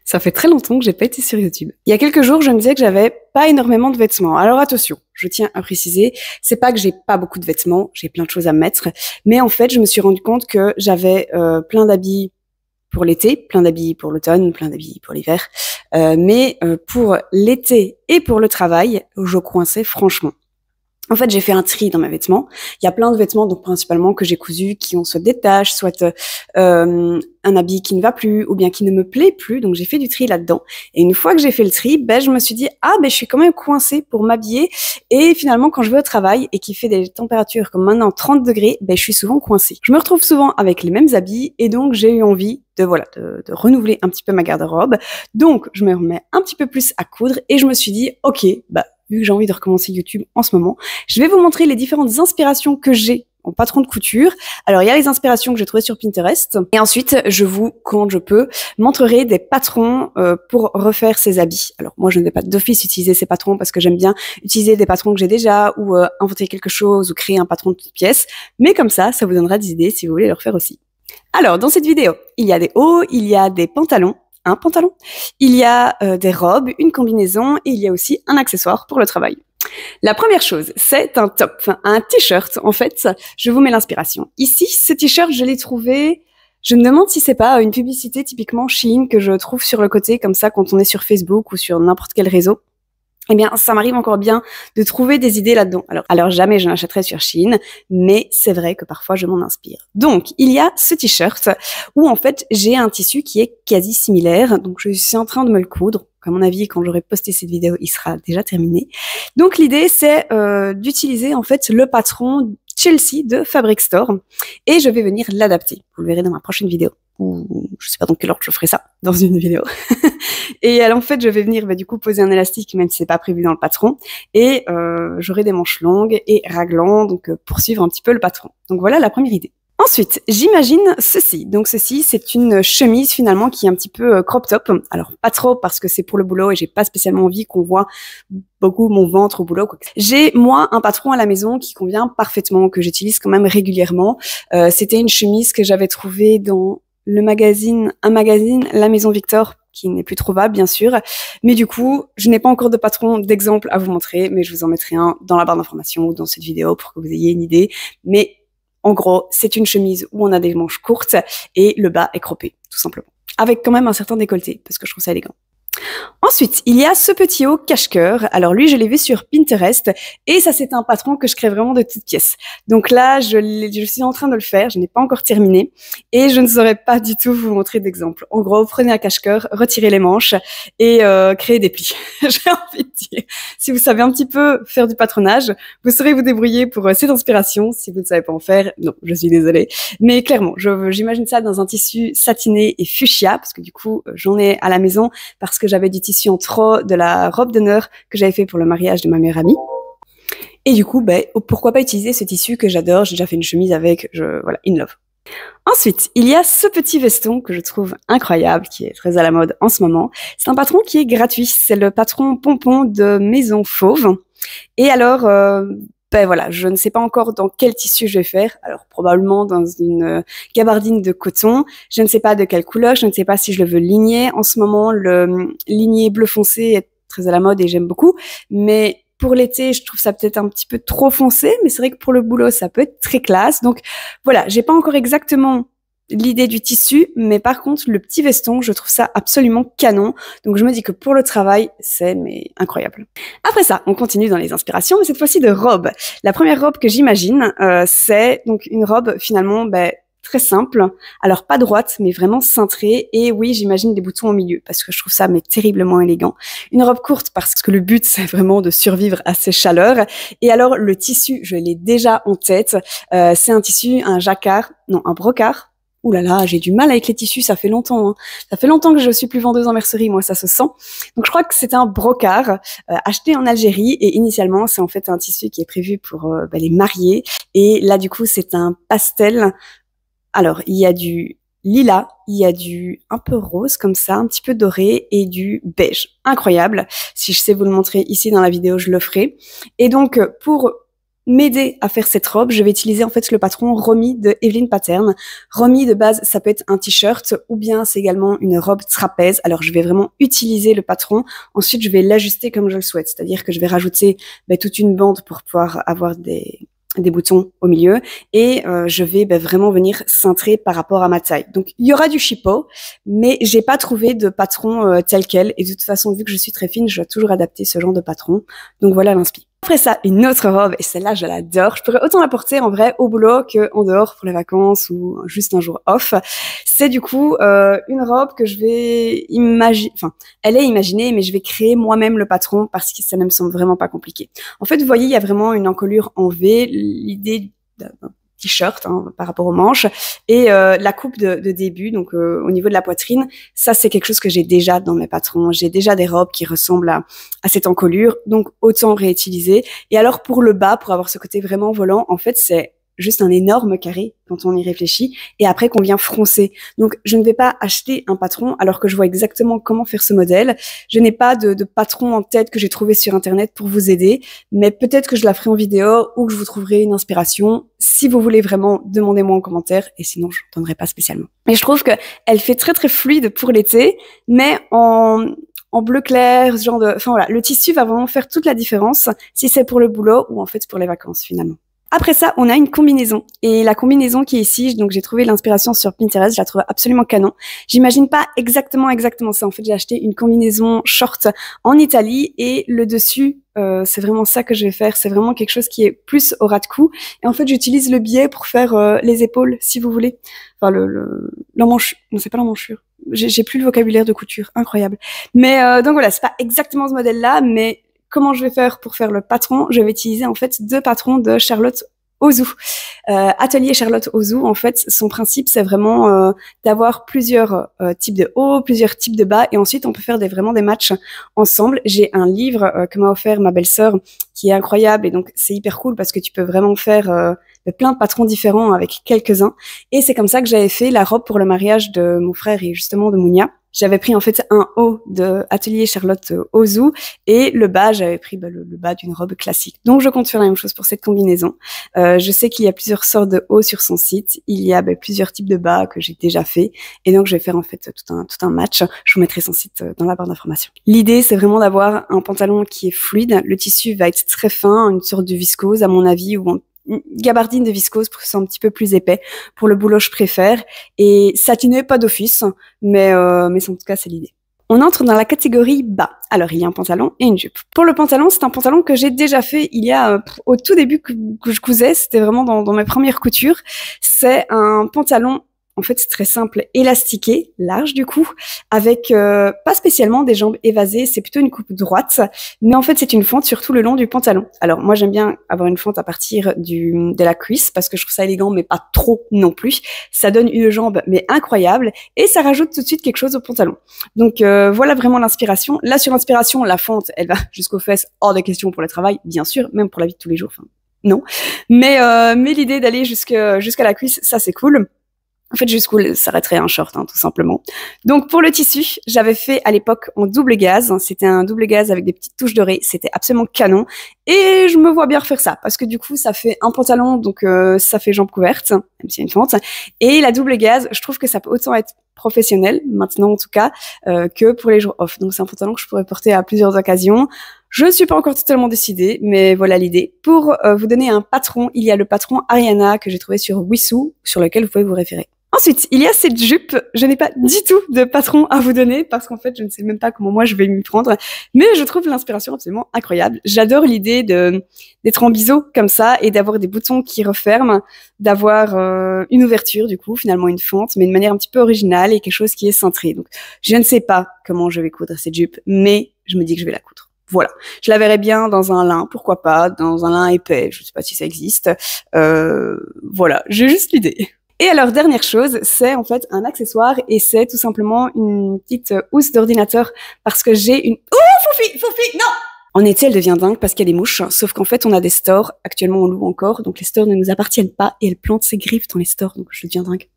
Ça fait très longtemps que j'ai pas été sur YouTube. Il y a quelques jours, je me disais que j'avais pas énormément de vêtements. Alors attention, je tiens à préciser, c'est pas que j'ai pas beaucoup de vêtements, j'ai plein de choses à mettre, mais en fait, je me suis rendu compte que j'avais plein d'habits pour l'été, plein d'habits pour l'automne, plein d'habits pour l'hiver, mais pour l'été et pour le travail, je coinçais franchement. En fait, j'ai fait un tri dans mes vêtements. Il y a plein de vêtements, donc principalement que j'ai cousus, qui ont soit des taches, soit un habit qui ne va plus, ou bien qui ne me plaît plus. Donc j'ai fait du tri là-dedans. Et une fois que j'ai fait le tri, je me suis dit je suis quand même coincée pour m'habiller. Et finalement, quand je vais au travail et qu'il fait des températures comme maintenant 30 degrés, je suis souvent coincée. Je me retrouve souvent avec les mêmes habits, et donc j'ai eu envie de renouveler un petit peu ma garde-robe. Donc je me remets un petit peu plus à coudre, et je me suis dit ok, vu que j'ai envie de recommencer YouTube en ce moment, je vais vous montrer les différentes inspirations que j'ai en patron de couture. Alors, il y a les inspirations que j'ai trouvées sur Pinterest. Et ensuite, quand je peux, montrerai des patrons pour refaire ces habits. Alors, moi, je ne vais pas d'office utiliser ces patrons parce que j'aime bien utiliser des patrons que j'ai déjà ou inventer quelque chose ou créer un patron de toute pièce. Mais comme ça vous donnera des idées si vous voulez le refaire aussi. Alors, dans cette vidéo, il y a des hauts, il y a des pantalons, un pantalon, il y a des robes, une combinaison et il y a aussi un accessoire pour le travail. La première chose, c'est un top, un t-shirt. En fait, je vous mets l'inspiration. Ici, ce t-shirt, je l'ai trouvé, je me demande si c'est pas une publicité typiquement Shein que je trouve sur le côté comme ça quand on est sur Facebook ou sur n'importe quel réseau. Eh bien, ça m'arrive encore bien de trouver des idées là-dedans. Alors jamais je n'achèterai sur Shein, mais c'est vrai que parfois je m'en inspire. Donc, il y a ce t-shirt où en fait, j'ai un tissu qui est quasi similaire. Donc, je suis en train de me le coudre. À mon avis, quand j'aurai posté cette vidéo, il sera déjà terminé. Donc, l'idée, c'est d'utiliser en fait le patron Chelsea de Fabric Store et je vais venir l'adapter. Vous le verrez dans ma prochaine vidéo. Ou je sais pas dans quel ordre je ferai ça dans une vidéo. Et alors, en fait, je vais venir du coup poser un élastique, même si c'est pas prévu dans le patron, et j'aurai des manches longues et raglant, donc pour suivre un petit peu le patron. Donc voilà la première idée. Ensuite, j'imagine ceci. Donc ceci, c'est une chemise finalement qui est un petit peu crop top. Alors pas trop parce que c'est pour le boulot et j'ai pas spécialement envie qu'on voit beaucoup mon ventre au boulot. J'ai moi un patron à la maison qui convient parfaitement, que j'utilise quand même régulièrement. C'était une chemise que j'avais trouvée dans un magazine, La Maison Victor, qui n'est plus trouvable, bien sûr. Mais du coup, je n'ai pas encore de patron d'exemple à vous montrer, mais je vous en mettrai un dans la barre d'informations ou dans cette vidéo pour que vous ayez une idée. Mais en gros, c'est une chemise où on a des manches courtes et le bas est croppé, tout simplement. Avec quand même un certain décolleté, parce que je trouve ça élégant. Ensuite, il y a ce petit haut cache-cœur. Alors lui, je l'ai vu sur Pinterest et ça, c'est un patron que je crée vraiment de toutes pièces. Donc là, je suis en train de le faire, je n'ai pas encore terminé et je ne saurais pas du tout vous montrer d'exemple. En gros, prenez un cache-cœur, retirez les manches et créez des plis. J'ai envie de dire, si vous savez un petit peu faire du patronage, vous saurez vous débrouiller pour cette inspiration. Si vous ne savez pas en faire, non, je suis désolée. Mais clairement, j'imagine ça dans un tissu satiné et fuchsia parce que du coup, j'en ai à la maison parce que j'avais du tissu en trop de la robe d'honneur que j'avais fait pour le mariage de ma meilleure amie. Et du coup, pourquoi pas utiliser ce tissu que j'adore. J'ai déjà fait une chemise avec, voilà, in love. Ensuite, il y a ce petit veston que je trouve incroyable, qui est très à la mode en ce moment. C'est un patron qui est gratuit. C'est le patron pompon de Maison Fauve. Et alors, voilà, je ne sais pas encore dans quel tissu je vais faire. Alors, probablement dans une gabardine de coton. Je ne sais pas de quelle couleur. Je ne sais pas si je le veux ligner. En ce moment, le ligné bleu foncé est très à la mode et j'aime beaucoup. Mais pour l'été, je trouve ça peut-être un petit peu trop foncé. Mais c'est vrai que pour le boulot, ça peut être très classe. Donc, voilà, j'ai pas encore exactement l'idée du tissu, mais par contre, le petit veston, je trouve ça absolument canon. Donc, je me dis que pour le travail, c'est incroyable. Après ça, on continue dans les inspirations, mais cette fois-ci de robes. La première robe que j'imagine, c'est donc une robe finalement très simple. Alors, pas droite, mais vraiment cintrée. Et oui, j'imagine des boutons au milieu, parce que je trouve ça terriblement élégant. Une robe courte, parce que le but, c'est vraiment de survivre à ces chaleurs. Et alors, le tissu, je l'ai déjà en tête. C'est un tissu, un brocart. Ouh là là, j'ai du mal avec les tissus, ça fait longtemps. Ça fait longtemps que je suis plus vendeuse en mercerie, moi, ça se sent. Donc, je crois que c'est un brocart acheté en Algérie. Et initialement, c'est en fait un tissu qui est prévu pour les mariés. Et là, du coup, c'est un pastel. Alors, il y a du lilas, il y a du un peu rose comme ça, un petit peu doré et du beige. Incroyable. Si je sais vous le montrer ici dans la vidéo, je le ferai. Et donc, pour m'aider à faire cette robe, je vais utiliser en fait le patron Romy de Evelyn Pattern. Romy de base, ça peut être un t-shirt ou bien c'est également une robe trapèze. Alors je vais vraiment utiliser le patron. Ensuite, je vais l'ajuster comme je le souhaite, c'est-à-dire que je vais rajouter toute une bande pour pouvoir avoir des boutons au milieu et je vais vraiment venir cintrer par rapport à ma taille. Donc il y aura du chipot, mais j'ai pas trouvé de patron tel quel et de toute façon vu que je suis très fine, je dois toujours adapter ce genre de patron. Donc voilà l'inspi. Après ça, une autre robe, et celle-là, je l'adore. Je pourrais autant la porter en vrai au boulot qu'en dehors pour les vacances ou juste un jour off. C'est du coup une robe que je vais imaginer, enfin, elle est imaginée, mais je vais créer moi-même le patron parce que ça ne me semble vraiment pas compliqué. En fait, vous voyez, il y a vraiment une encolure en V, l'idée d'un t-shirt par rapport aux manches et la coupe de début, donc au niveau de la poitrine, ça c'est quelque chose que j'ai déjà dans mes patrons. J'ai déjà des robes qui ressemblent à cette encolure, donc autant réutiliser. Et alors pour le bas, pour avoir ce côté vraiment volant, en fait c'est juste un énorme carré quand on y réfléchit et après qu'on vient froncer. Donc je ne vais pas acheter un patron alors que je vois exactement comment faire ce modèle. Je n'ai pas de patron en tête que j'ai trouvé sur internet pour vous aider, mais peut-être que je la ferai en vidéo ou que je vous trouverai une inspiration. Si vous voulez vraiment, demandez-moi en commentaire et sinon je n'en donnerai pas spécialement. Et je trouve que elle fait très très fluide pour l'été, mais en bleu clair, ce genre de, enfin voilà, le tissu va vraiment faire toute la différence si c'est pour le boulot ou en fait pour les vacances finalement. Après ça, on a une combinaison. Et la combinaison qui est ici, donc j'ai trouvé l'inspiration sur Pinterest, je la trouve absolument canon. J'imagine pas exactement ça. En fait, j'ai acheté une combinaison short en Italie et le dessus, c'est vraiment ça que je vais faire. C'est vraiment quelque chose qui est plus au ras de cou. Et en fait, j'utilise le biais pour faire les épaules, si vous voulez. Enfin, l'emmanchure. Non, c'est pas l'emmanchure. J'ai plus le vocabulaire de couture. Incroyable. Mais donc voilà, c'est pas exactement ce modèle-là, mais comment je vais faire pour faire le patron? Je vais utiliser en fait 2 patrons de Charlotte Ozu. Atelier Charlotte Ozu, en fait, son principe, c'est vraiment d'avoir plusieurs types de hauts, plusieurs types de bas, et ensuite on peut faire vraiment des matchs ensemble. J'ai un livre que m'a offert ma belle-sœur qui est incroyable, et donc c'est hyper cool parce que tu peux vraiment faire plein de patrons différents avec quelques-uns. Et c'est comme ça que j'avais fait la robe pour le mariage de mon frère et justement de Mounia. J'avais pris en fait un haut de Atelier Charlotte Ozu et le bas, j'avais pris le bas d'une robe classique. Donc je compte faire la même chose pour cette combinaison. Je sais qu'il y a plusieurs sortes de hauts sur son site. Il y a plusieurs types de bas que j'ai déjà fait et donc je vais faire en fait tout un match. Je vous mettrai son site dans la barre d'informations. L'idée c'est vraiment d'avoir un pantalon qui est fluide. Le tissu va être très fin, une sorte de viscose à mon avis ou une gabardine de viscose pour que ce soit un petit peu plus épais. Pour le boulot, je préfère. Et satiné, pas d'office, mais en tout cas, c'est l'idée. On entre dans la catégorie bas. Alors, il y a un pantalon et une jupe. Pour le pantalon, c'est un pantalon que j'ai déjà fait il y a, au tout début que je cousais, c'était vraiment dans mes premières coutures. C'est un pantalon, en fait, c'est très simple, élastiqué, large du coup, avec pas spécialement des jambes évasées, c'est plutôt une coupe droite, mais en fait, c'est une fente sur tout le long du pantalon. Alors, moi, j'aime bien avoir une fente à partir de la cuisse, parce que je trouve ça élégant, mais pas trop non plus. Ça donne une jambe, mais incroyable, et ça rajoute tout de suite quelque chose au pantalon. Donc, voilà vraiment l'inspiration. Là, sur l'inspiration, la fente, elle va jusqu'aux fesses, hors de question pour le travail, bien sûr, même pour la vie de tous les jours, enfin, non. Mais l'idée d'aller jusqu'à la cuisse, ça, c'est cool. En fait, jusqu'où s'arrêterait un short, tout simplement. Donc, pour le tissu, j'avais fait à l'époque en double gaze. C'était un double gaze avec des petites touches dorées. C'était absolument canon. Et je me vois bien refaire ça. Parce que du coup, ça fait un pantalon, donc ça fait jambes couvertes, même s'il y a une fente. Et la double gaze, je trouve que ça peut autant être professionnel, maintenant en tout cas, que pour les jours off. Donc, c'est un pantalon que je pourrais porter à plusieurs occasions. Je ne suis pas encore totalement décidée, mais voilà l'idée. Pour vous donner un patron, il y a le patron Ariana que j'ai trouvé sur Wissou, sur lequel vous pouvez vous référer. Ensuite, il y a cette jupe. Je n'ai pas du tout de patron à vous donner parce qu'en fait, je ne sais même pas comment moi je vais m'y prendre. Mais je trouve l'inspiration absolument incroyable. J'adore l'idée d'être en biseau comme ça et d'avoir des boutons qui referment, d'avoir une ouverture du coup, finalement une fente, mais de manière un petit peu originale et quelque chose qui est cintré. Donc, je ne sais pas comment je vais coudre cette jupe, mais je me dis que je vais la coudre. Voilà, je la verrais bien dans un lin, pourquoi pas, dans un lin épais, je ne sais pas si ça existe. Voilà, j'ai juste l'idée. Et alors, dernière chose, c'est en fait un accessoire et c'est tout simplement une petite housse d'ordinateur parce que j'ai une... Oh, Foufi, non! En été, elle devient dingue parce qu'il y a des mouches, sauf qu'en fait, on a des stores, actuellement on loue encore, donc les stores ne nous appartiennent pas et elle plante ses griffes dans les stores, donc je deviens dingue.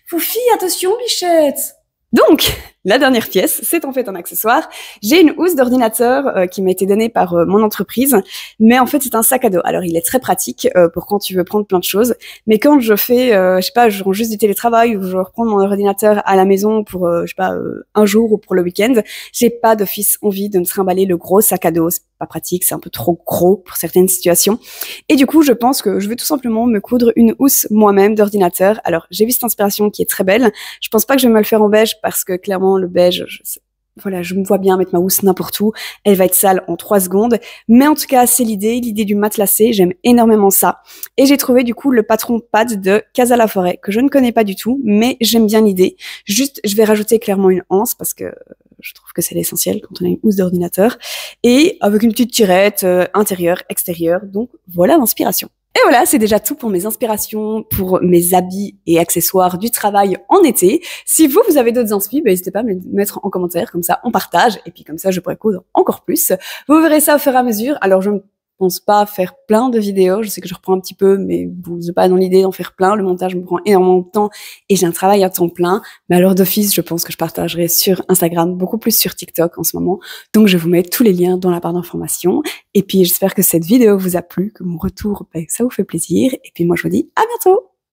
Foufi, attention, bichette! Donc, la dernière pièce, c'est en fait un accessoire. J'ai une housse d'ordinateur qui m'a été donnée par mon entreprise, mais en fait c'est un sac à dos. Alors il est très pratique pour quand tu veux prendre plein de choses, mais quand je fais, je sais pas, je rends juste du télétravail ou je reprends mon ordinateur à la maison pour, je sais pas, un jour ou pour le week-end, j'ai pas d'office envie de me trimballer le gros sac à dos. C'est pas pratique, c'est un peu trop gros pour certaines situations. Et du coup, je pense que je vais tout simplement me coudre une housse moi-même d'ordinateur. Alors j'ai vu cette inspiration qui est très belle. Je pense pas que je vais me le faire en beige parce que clairement le beige, voilà, je me vois bien mettre ma housse n'importe où. Elle va être sale en 3 secondes. Mais en tout cas, c'est l'idée du matelassé. J'aime énormément ça. Et j'ai trouvé du coup le patron pad de Casa la Forêt, que je ne connais pas du tout, mais j'aime bien l'idée. Juste, je vais rajouter clairement une anse parce que je trouve que c'est l'essentiel quand on a une housse d'ordinateur. Et avec une petite tirette intérieure, extérieure. Donc voilà l'inspiration. Et voilà, c'est déjà tout pour mes inspirations, pour mes habits et accessoires du travail en été. Si vous avez d'autres inspi, n'hésitez pas à me mettre en commentaire, comme ça on partage, et puis comme ça je pourrais coudre encore plus. Vous verrez ça au fur et à mesure. Alors je ne pense pas faire plein de vidéos, je sais que je reprends un petit peu, mais vous n'êtes pas dans l'idée d'en faire plein. Le montage me prend énormément de temps et j'ai un travail à temps plein. Mais alors d'office, je pense que je partagerai sur Instagram, beaucoup plus sur TikTok en ce moment. Donc je vous mets tous les liens dans la barre d'informations. Et puis j'espère que cette vidéo vous a plu, que mon retour, ça vous fait plaisir. Et puis moi je vous dis à bientôt!